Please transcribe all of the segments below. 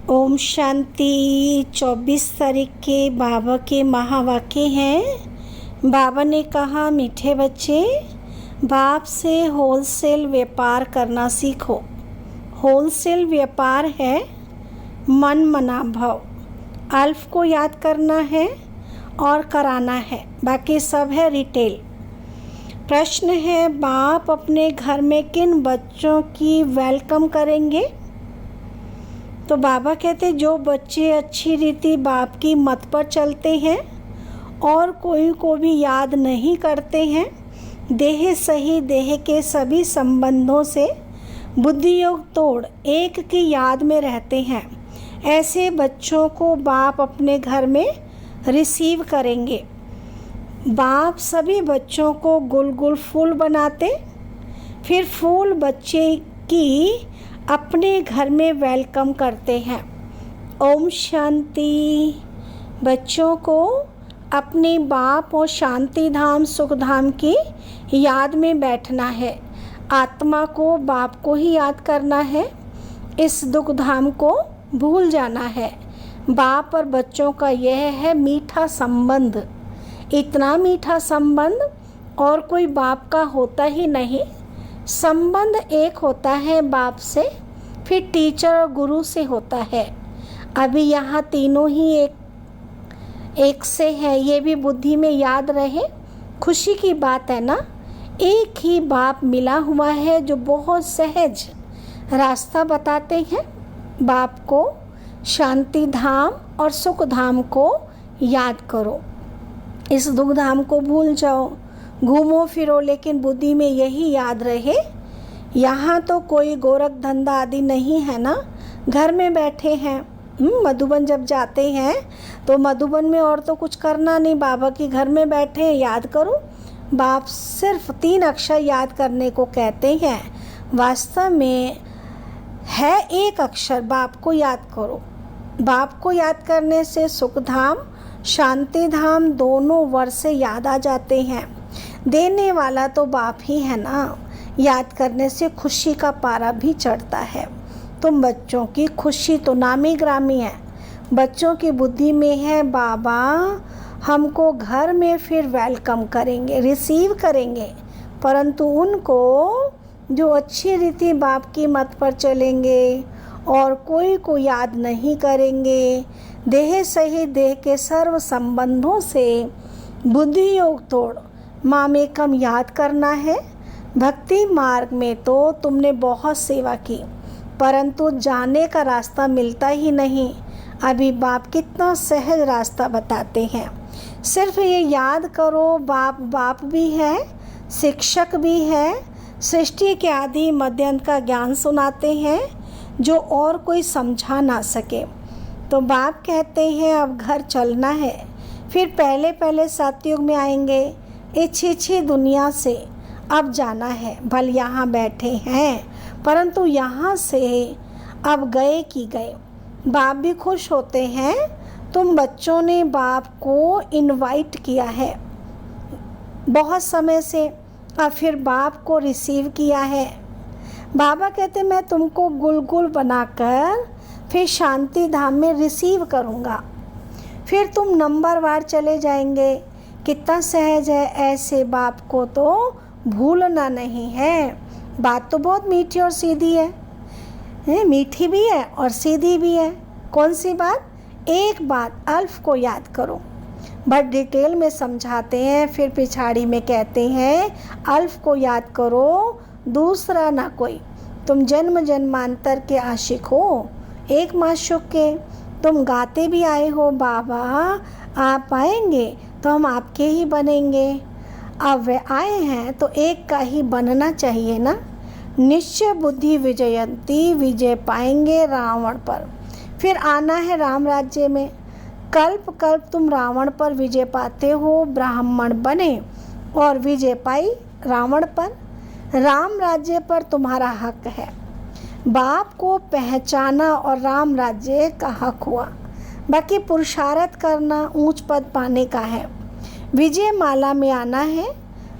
ओम शांति। 24 तारीख के बाबा के महावाक्य हैं। बाबा ने कहा, मीठे बच्चे, बाप से होलसेल व्यापार करना सीखो। होलसेल व्यापार है मन मना भव। अल्फ को याद करना है और कराना है, बाकी सब है रिटेल। प्रश्न है, बाप अपने घर में किन बच्चों की वेलकम करेंगे? तो बाबा कहते, जो बच्चे अच्छी रीति बाप की मत पर चलते हैं और कोई को भी याद नहीं करते हैं, देह सही देह के सभी संबंधों से बुद्धि योग तोड़ एक की याद में रहते हैं, ऐसे बच्चों को बाप अपने घर में रिसीव करेंगे। बाप सभी बच्चों को गुल गुल फूल बनाते, फिर फूल बच्चे की अपने घर में वेलकम करते हैं। ओम शांति। बच्चों को अपने बाप और शांति धाम सुख धाम की याद में बैठना है। आत्मा को बाप को ही याद करना है, इस दुख धाम को भूल जाना है। बाप और बच्चों का यह है मीठा संबंध। इतना मीठा संबंध और कोई बाप का होता ही नहीं। संबंध एक होता है बाप से, फिर टीचर और गुरु से होता है। अभी यहाँ तीनों ही एक से है, ये भी बुद्धि में याद रहे। खुशी की बात है ना, एक ही बाप मिला हुआ है जो बहुत सहज रास्ता बताते हैं। बाप को शांति धाम और सुख धाम को याद करो, इस दुख धाम को भूल जाओ। घूमो फिरो लेकिन बुद्धि में यही याद रहे। यहाँ तो कोई गोरख धंधा आदि नहीं है ना, घर में बैठे हैं। मधुबन जब जाते हैं तो मधुबन में और तो कुछ करना नहीं, बाबा के घर में बैठे हैं, याद करो। बाप सिर्फ 3 अक्षर याद करने को कहते हैं, वास्तव में है एक अक्षर। बाप को याद करो। बाप को याद करने से सुख धाम शांति धाम दोनों वर्ष से याद आ जाते हैं। देने वाला तो बाप ही है ना। याद करने से खुशी का पारा भी चढ़ता है। तुम बच्चों की खुशी तो नामी ग्रामी है। बच्चों की बुद्धि में है बाबा हमको घर में फिर वेलकम करेंगे, रिसीव करेंगे, परंतु उनको जो अच्छी रीति बाप की मत पर चलेंगे और कोई को याद नहीं करेंगे, देह सही देह के सर्व संबंधों से बुद्धि योग तोड़ मामेकम याद करना है। भक्ति मार्ग में तो तुमने बहुत सेवा की, परंतु जाने का रास्ता मिलता ही नहीं। अभी बाप कितना सहज रास्ता बताते हैं। सिर्फ ये याद करो, बाप बाप भी है, शिक्षक भी है, सृष्टि के आदि मध्यंत का ज्ञान सुनाते हैं जो और कोई समझा ना सके। तो बाप कहते हैं अब घर चलना है, फिर पहले सतयुग में आएंगे। इच्छी दुनिया से अब जाना है। भल यहाँ बैठे हैं परंतु यहाँ से अब गए कि गए। बाप भी खुश होते हैं, तुम बच्चों ने बाप को इनवाइट किया है बहुत समय से, और फिर बाप को रिसीव किया है। बाबा कहते मैं तुमको गुलगुल बनाकर फिर शांति धाम में रिसीव करूँगा, फिर तुम नंबरवार चले जाएंगे। कितना सहज है, ऐसे बाप को तो भूलना नहीं है। बात तो बहुत मीठी और सीधी है, मीठी भी है और सीधी भी है। कौन सी बात? एक बात, अल्फ को याद करो। बट डिटेल में समझाते हैं, फिर पिछाड़ी में कहते हैं अल्फ को याद करो, दूसरा ना कोई। तुम जन्म जन्मांतर के आशिक हो, एक माशूक के। तुम गाते भी आए हो बाबा आप आएंगे तो हम आपके ही बनेंगे। अब वे आए हैं तो एक का ही बनना चाहिए ना। निश्चय बुद्धि विजयंती, विजय पाएंगे रावण पर। फिर आना है राम राज्य में। कल्प कल्प तुम रावण पर विजय पाते हो, ब्राह्मण बने और विजय पाई रावण पर। राम राज्य पर तुम्हारा हक है। बाप को पहचाना और राम राज्य का हक हुआ। बाकी पुरुषार्थ करना ऊंच पद पाने का है। विजय माला में आना है,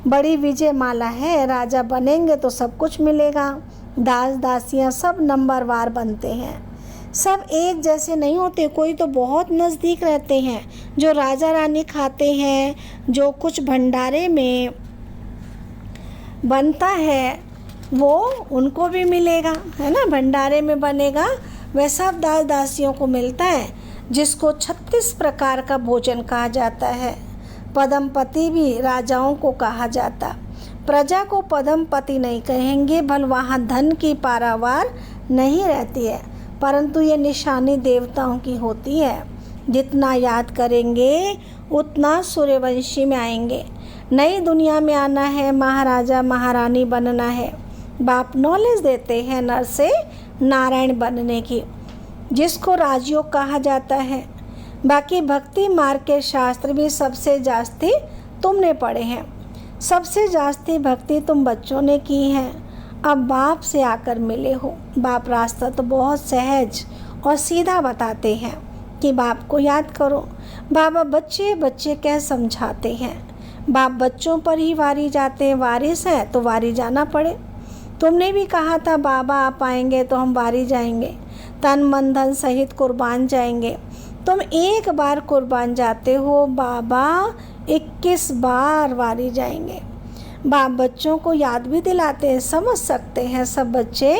बड़ी विजय माला है। राजा बनेंगे तो सब कुछ मिलेगा। दास दासियां सब नंबरवार बनते हैं। सब एक जैसे नहीं होते, कोई तो बहुत नज़दीक रहते हैं। जो राजा रानी खाते हैं, जो कुछ भंडारे में बनता है वो उनको भी मिलेगा, है ना। भंडारे में बनेगा वह सब दास दासियों को मिलता है, जिसको 36 प्रकार का भोजन कहा जाता है। पद्मपति भी राजाओं को कहा जाता। प्रजा को पद्मपति नहीं कहेंगे, भले वहाँ धन की पारावार नहीं रहती है, परंतु ये निशानी देवताओं की होती है। जितना याद करेंगे उतना सूर्यवंशी में आएंगे। नई दुनिया में आना है, महाराजा महारानी बनना है। बाप नॉलेज देते हैं नर से नारायण बनने की, जिसको राजयोग कहा जाता है। बाकी भक्ति मार्ग के शास्त्र भी सबसे जास्ती तुमने पढ़े हैं, सबसे जास्ती भक्ति तुम बच्चों ने की है। अब बाप से आकर मिले हो। बाप रास्ता तो बहुत सहज और सीधा बताते हैं कि बाप को याद करो। बाबा बच्चे बच्चे कह समझाते हैं। बाप बच्चों पर ही वारी जाते हैं, वारिस है तो वारी जाना पड़े। तुमने भी कहा था बाबा आप आएंगे तो हम वारी जाएंगे, तन मन धन सहित कुर्बान जाएंगे। तुम एक बार कुर्बान जाते हो, बाबा 21 बार वारी जाएंगे। बाप बच्चों को याद भी दिलाते हैं, समझ सकते हैं सब बच्चे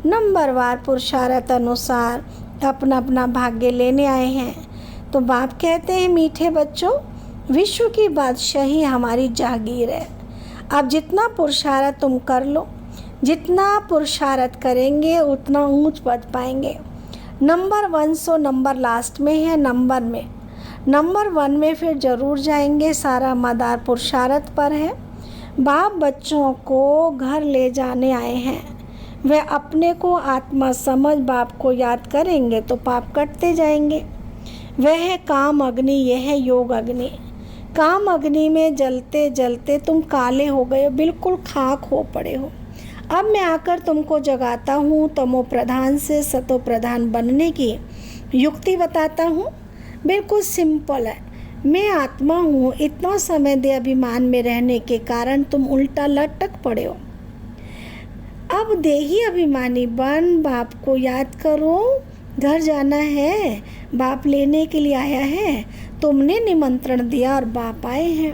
नंबरवार पुरुषार्थ अनुसार अपना अपना भाग्य लेने आए हैं। तो बाप कहते हैं मीठे बच्चों, विश्व की बादशाही हमारी जागीर है। अब जितना पुरुषार्थ तुम कर लो, जितना पुरुषार्थ करेंगे उतना ऊंच पद पाएंगे। नंबर 100 नंबर लास्ट में है, नंबर 1 में फिर जरूर जाएंगे। सारा मदार पुरुषार्थ पर है। बाप बच्चों को घर ले जाने आए हैं। वे अपने को आत्मा समझ बाप को याद करेंगे तो पाप कटते जाएंगे। वह है काम अग्नि, यह है योग अग्नि। काम अग्नि में जलते जलते तुम काले हो गए हो, बिल्कुल खाक हो पड़े हो। अब मैं आकर तुमको जगाता हूँ, तमो प्रधान से सतो प्रधान बनने की युक्ति बताता हूँ। बिल्कुल सिंपल है। मैं आत्मा हूँ, इतना समय दे अभिमान में रहने के कारण तुम उल्टा लटक पड़े हो। अब देही अभिमानी बन, बाप को याद करो। घर जाना है, बाप लेने के लिए आया है। तुमने निमंत्रण दिया और बाप आए हैं।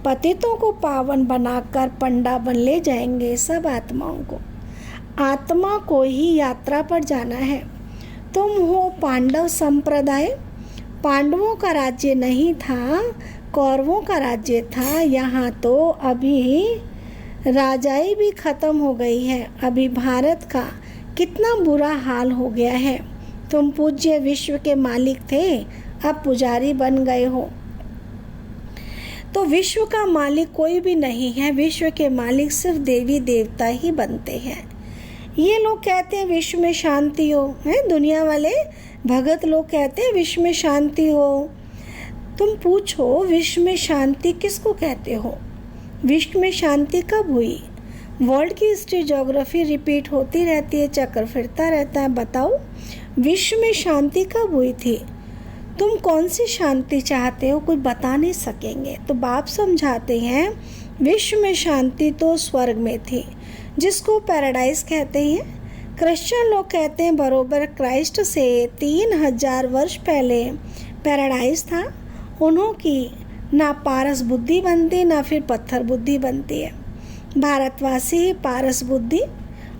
पतितों को पावन बनाकर पंडा बन ले जाएंगे सब आत्माओं को। आत्मा को ही यात्रा पर जाना है। तुम हो पांडव संप्रदाय। पांडवों का राज्य नहीं था, कौरवों का राज्य था। यहाँ तो अभी राजाई भी खत्म हो गई है। अभी भारत का कितना बुरा हाल हो गया है। तुम पूज्य विश्व के मालिक थे, अब पुजारी बन गए हो। तो विश्व का मालिक कोई भी नहीं है। विश्व के मालिक सिर्फ देवी देवता ही बनते हैं। ये लोग कहते हैं विश्व में शांति हो, है दुनिया वाले भगत लोग कहते हैं विश्व में शांति हो। तुम पूछो विश्व में शांति किसको कहते हो? विश्व में शांति कब हुई? वर्ल्ड की हिस्ट्री ज्योग्राफी रिपीट होती रहती है, चक्र फिरता रहता है। बताओ विश्व में शांति कब हुई थी? तुम कौन सी शांति चाहते हो, कुछ बता नहीं सकेंगे। तो बाप समझाते हैं विश्व में शांति तो स्वर्ग में थी, जिसको पैराडाइज कहते हैं। क्रिश्चियन लोग कहते हैं बरोबर क्राइस्ट से 3000 वर्ष पहले पैराडाइज था। उन्हों की ना पारस बुद्धि बनती ना फिर पत्थर बुद्धि बनती है। भारतवासी पारस बुद्धि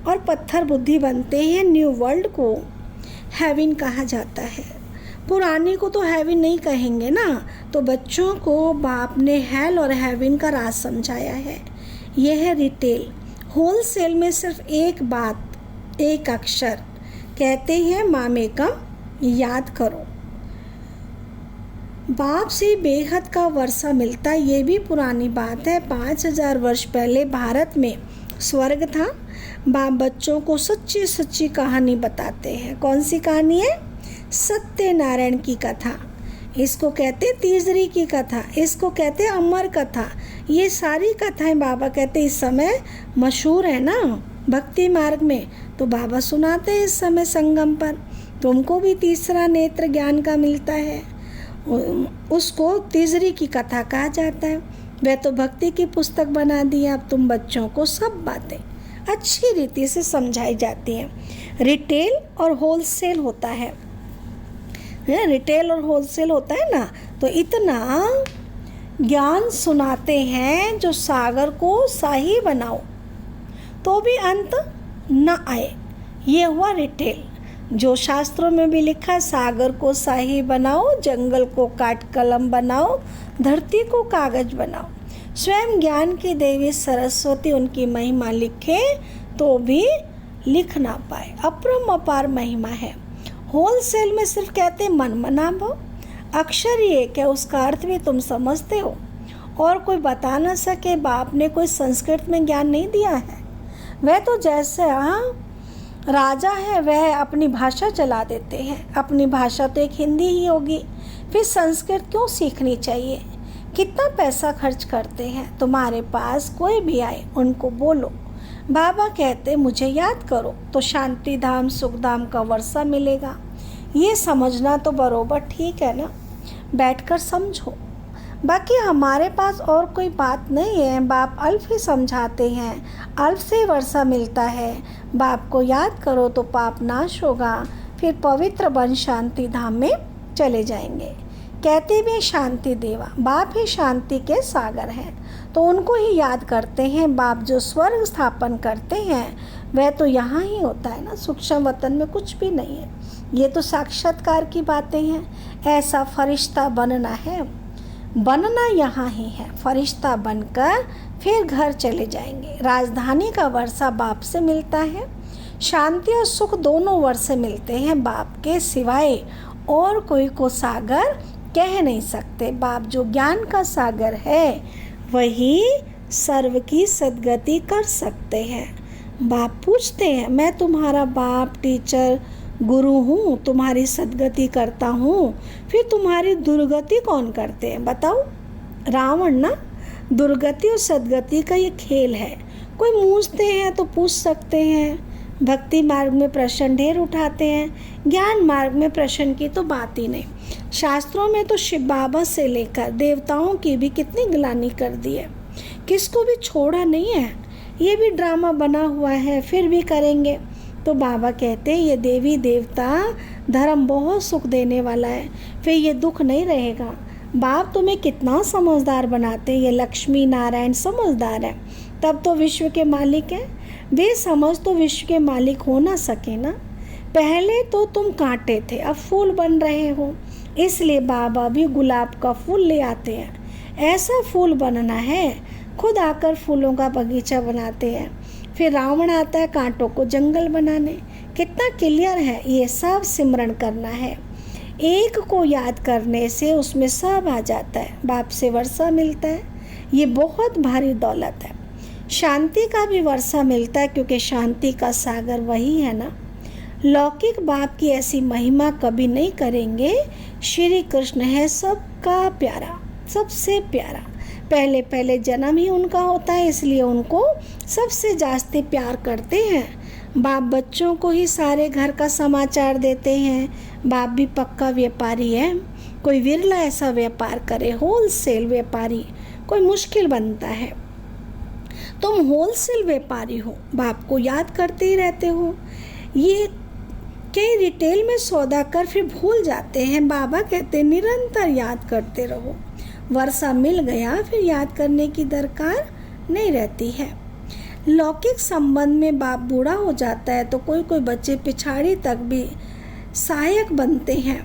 और पत्थर बुद्धि बनते हैं। न्यू वर्ल्ड को हेवन कहा जाता है। पुराने को तो हेवन नहीं कहेंगे ना। तो बच्चों को बाप ने हेल और हेवन का राज समझाया है। यह है रिटेल। होलसेल में सिर्फ एक बात, एक अक्षर कहते हैं मामेकम, याद करो। बाप से बेहद का वर्षा मिलता, ये भी पुरानी बात है। 5000 वर्ष पहले भारत में स्वर्ग था। बाप बच्चों को सच्ची सच्ची कहानी बताते हैं। कौन सी कहानी है? सत्यनारायण की कथा। इसको कहते तीसरी की कथा, इसको कहते अमर कथा। ये सारी कथाएं बाबा कहते इस समय मशहूर है ना भक्ति मार्ग में, तो बाबा सुनाते हैं इस समय संगम पर। तुमको भी तीसरा नेत्र ज्ञान का मिलता है, उसको तीसरी की कथा कहा जाता है। वह तो भक्ति की पुस्तक बना दी। अब तुम बच्चों को सब बातें अच्छी रीति से समझाई जाती हैं। रिटेल और होलसेल होता है, रिटेल और होलसेल होता है ना, तो इतना ज्ञान सुनाते हैं जो सागर को शाही बनाओ तो भी अंत न आए, ये हुआ रिटेल। जो शास्त्रों में भी लिखा है, सागर को शाही बनाओ, जंगल को काट कलम बनाओ, धरती को कागज बनाओ। स्वयं ज्ञान की देवी सरस्वती उनकी महिमा लिखे तो भी लिख ना पाए, अपरम अपार महिमा है। होलसेल में सिर्फ कहते मन मना भाव, अक्षर ये क्या उसका अर्थ भी तुम समझते हो, और कोई बता ना सके बाप ने कोई संस्कृत में ज्ञान नहीं दिया है। वह तो जैसे राजा है वह अपनी भाषा चला देते हैं, अपनी भाषा तो एक हिंदी ही होगी, फिर संस्कृत क्यों सीखनी चाहिए। कितना पैसा खर्च करते हैं, तुम्हारे पास कोई भी आए उनको बोलो बाबा कहते मुझे याद करो तो शांति धाम सुख धाम का वर्षा मिलेगा। ये समझना तो बरोबर ठीक है ना, बैठकर समझो। बाकी हमारे पास और कोई बात नहीं है, बाप अल्फ ही समझाते हैं, अल्फ से वर्षा मिलता है। बाप को याद करो तो पाप नाश होगा, फिर पवित्र बन शांति धाम में चले जाएंगे। कहते भी शांति देवा, बाप ही शांति के सागर हैं, तो उनको ही याद करते हैं। बाप जो स्वर्ग स्थापन करते हैं वह तो यहाँ ही होता है ना, सूक्ष्म वतन में कुछ भी नहीं है। ये तो साक्षात्कार की बातें हैं। ऐसा फरिश्ता बनना है, बनना यहाँ ही है। फरिश्ता बनकर फिर घर चले जाएंगे। राजधानी का वर्षा बाप से मिलता है, शांति और सुख दोनों वर्षे मिलते हैं बाप के सिवाय और कोई को सागर कह नहीं सकते। बाप जो ज्ञान का सागर है वही सर्व की सद्गति कर सकते हैं। बाप पूछते हैं मैं तुम्हारा बाप टीचर गुरु हूँ, तुम्हारी सद्गति करता हूँ, फिर तुम्हारी दुर्गति कौन करते हैं बताओ। रावण ना, दुर्गति और सद्गति का ये खेल है। कोई पूछते हैं तो पूछ सकते हैं, भक्ति मार्ग में प्रश्न ढेर उठाते हैं, ज्ञान मार्ग में प्रश्न की तो बात ही नहीं। शास्त्रों में तो शिव बाबा से लेकर देवताओं की भी कितनी गिलानी कर दी है, किसको भी छोड़ा नहीं है। ये भी ड्रामा बना हुआ है, फिर भी करेंगे। तो बाबा कहते हैं ये देवी देवता धर्म बहुत सुख देने वाला है, फिर ये दुख नहीं रहेगा। बाप तुम्हें कितना समझदार बनाते हैं, ये लक्ष्मी नारायण समझदार है, तब तो विश्व के मालिक हैं। बेसमझ तो विश्व के मालिक हो ना सके ना। पहले तो तुम कांटे थे, अब फूल बन रहे हो, इसलिए बाबा भी गुलाब का फूल ले आते हैं। ऐसा फूल बनना है, खुद आकर फूलों का बगीचा बनाते हैं। फिर रावण आता है कांटों को जंगल बनाने। कितना क्लियर है, ये सब सिमरन करना है। एक को याद करने से उसमें सब आ जाता है। बाप से वर्षा मिलता है, ये बहुत भारी दौलत है। शांति का भी वर्षा मिलता है क्योंकि शांति का सागर वही है ना। लौकिक बाप की ऐसी महिमा कभी नहीं करेंगे। श्री कृष्ण है सबका प्यारा, सबसे प्यारा। पहले पहले जन्म ही उनका होता है, इसलिए उनको सबसे जास्ती प्यार करते हैं। बाप बच्चों को ही सारे घर का समाचार देते हैं। बाप भी पक्का व्यापारी है, कोई विरला ऐसा व्यापार करे, होलसेल व्यापारी कोई मुश्किल बनता है। तुम होलसेल व्यापारी हो, बाप को याद करते ही रहते हो। ये कई रिटेल में सौदा कर फिर भूल जाते हैं। बाबा कहते निरंतर याद करते रहो। वर्षा मिल गया फिर याद करने की दरकार नहीं रहती है। लौकिक संबंध में बाप बूढ़ा हो जाता है तो कोई कोई बच्चे पिछाड़ी तक भी सहायक बनते हैं।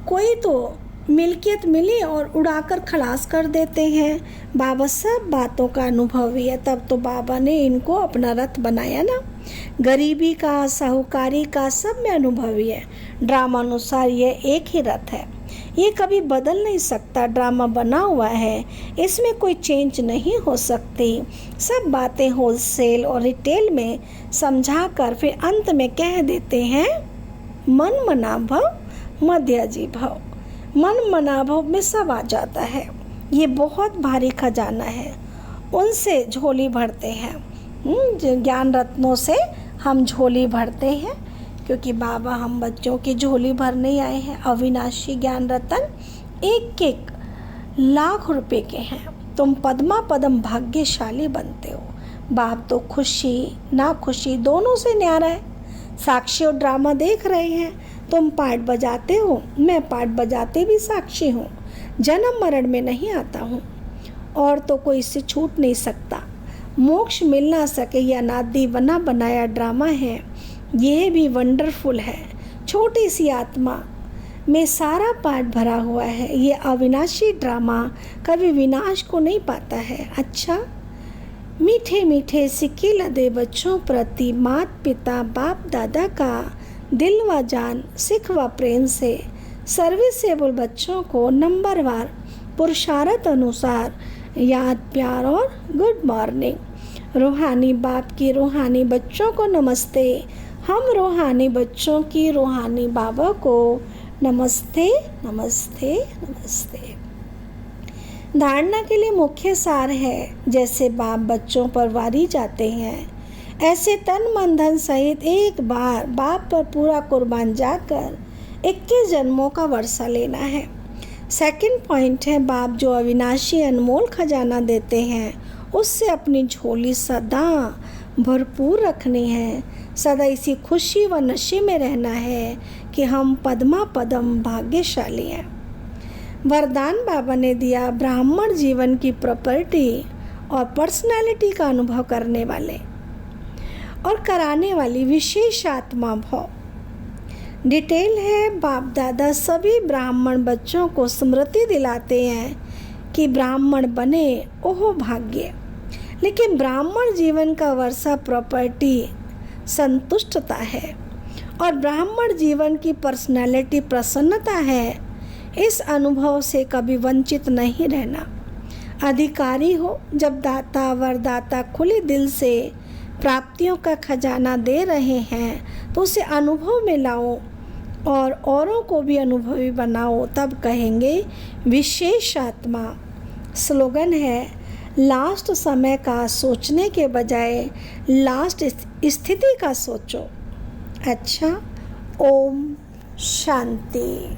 कोई तो मिल्कियत मिली और उड़ाकर खलास कर देते हैं। बाबा सब बातों का अनुभवी है, तब तो बाबा ने इनको अपना रथ बनाया ना। गरीबी का, साहूकारी का सब में अनुभवी है। ड्रामा अनुसार ये एक ही रथ है, ये कभी बदल नहीं सकता। ड्रामा बना हुआ है, इसमें कोई चेंज नहीं हो सकती। सब बातें होलसेल और रिटेल में समझा कर फिर अंत में कह देते हैं मन मना भव मध्याजी भव। मन मना भव में सब आ जाता है। ये बहुत भारी खजाना है, उनसे झोली भरते हैं। ज्ञान रत्नों से हम झोली भरते हैं, क्योंकि बाबा हम बच्चों की झोली भरने आए हैं। अविनाशी ज्ञान रतन एक एक लाख रुपए के हैं। तुम पद्मा पदम भाग्यशाली बनते हो। बाप तो खुशी ना खुशी दोनों से न्यारा है। साक्षी और ड्रामा देख रहे हैं। तुम पार्ट बजाते हो, मैं पार्ट बजाते भी साक्षी हूँ। जन्म मरण में नहीं आता हूँ और तो कोई इससे छूट नहीं सकता। मोक्ष मिल ना सके यह अनादि बना बनाया ड्रामा है। यह भी वंडरफुल है। छोटी सी आत्मा में सारा पार्ट भरा हुआ है। ये अविनाशी ड्रामा कभी विनाश को नहीं पाता है। अच्छा, मीठे मीठे सिक्के लदे बच्चों प्रति माता पिता बाप दादा का दिल व जान सिख व प्रेम से सर्विसेबल बच्चों को नंबरवार पुरुषार्थ अनुसार याद प्यार और गुड मॉर्निंग। रूहानी बाप की रूहानी बच्चों को नमस्ते। हम रूहानी बच्चों की रूहानी बाबा को नमस्ते नमस्ते नमस्ते। धारणा के लिए मुख्य सार है, जैसे बाप बच्चों पर वारी जाते हैं ऐसे तन मन धन सहित एक बार बाप पर पूरा कुर्बान जाकर 21 जन्मों का वर्षा लेना है। सेकंड पॉइंट है, बाप जो अविनाशी अनमोल खजाना देते हैं उससे अपनी झोली सदा भरपूर रखनी है। सदा इसी खुशी व नशे में रहना है कि हम पद्मा पदम भाग्यशाली हैं। वरदान बाबा ने दिया, ब्राह्मण जीवन की प्रॉपर्टी और पर्सनालिटी का अनुभव करने वाले और कराने वाली विशेष आत्मा भाव। डिटेल है, बाप दादा सभी ब्राह्मण बच्चों को स्मृति दिलाते हैं कि ब्राह्मण बने ओह भाग्य। लेकिन ब्राह्मण जीवन का वर्षा प्रॉपर्टी संतुष्टता है और ब्राह्मण जीवन की पर्सनालिटी प्रसन्नता है। इस अनुभव से कभी वंचित नहीं रहना। अधिकारी हो, जब दाता वरदाता खुले दिल से प्राप्तियों का खजाना दे रहे हैं तो उसे अनुभव में लाओ और औरों को भी अनुभवी बनाओ, तब कहेंगे विशेष आत्मा। स्लोगन है, लास्ट समय का सोचने के बजाय लास्ट स्थिति का सोचो। अच्छा, ओम शांति।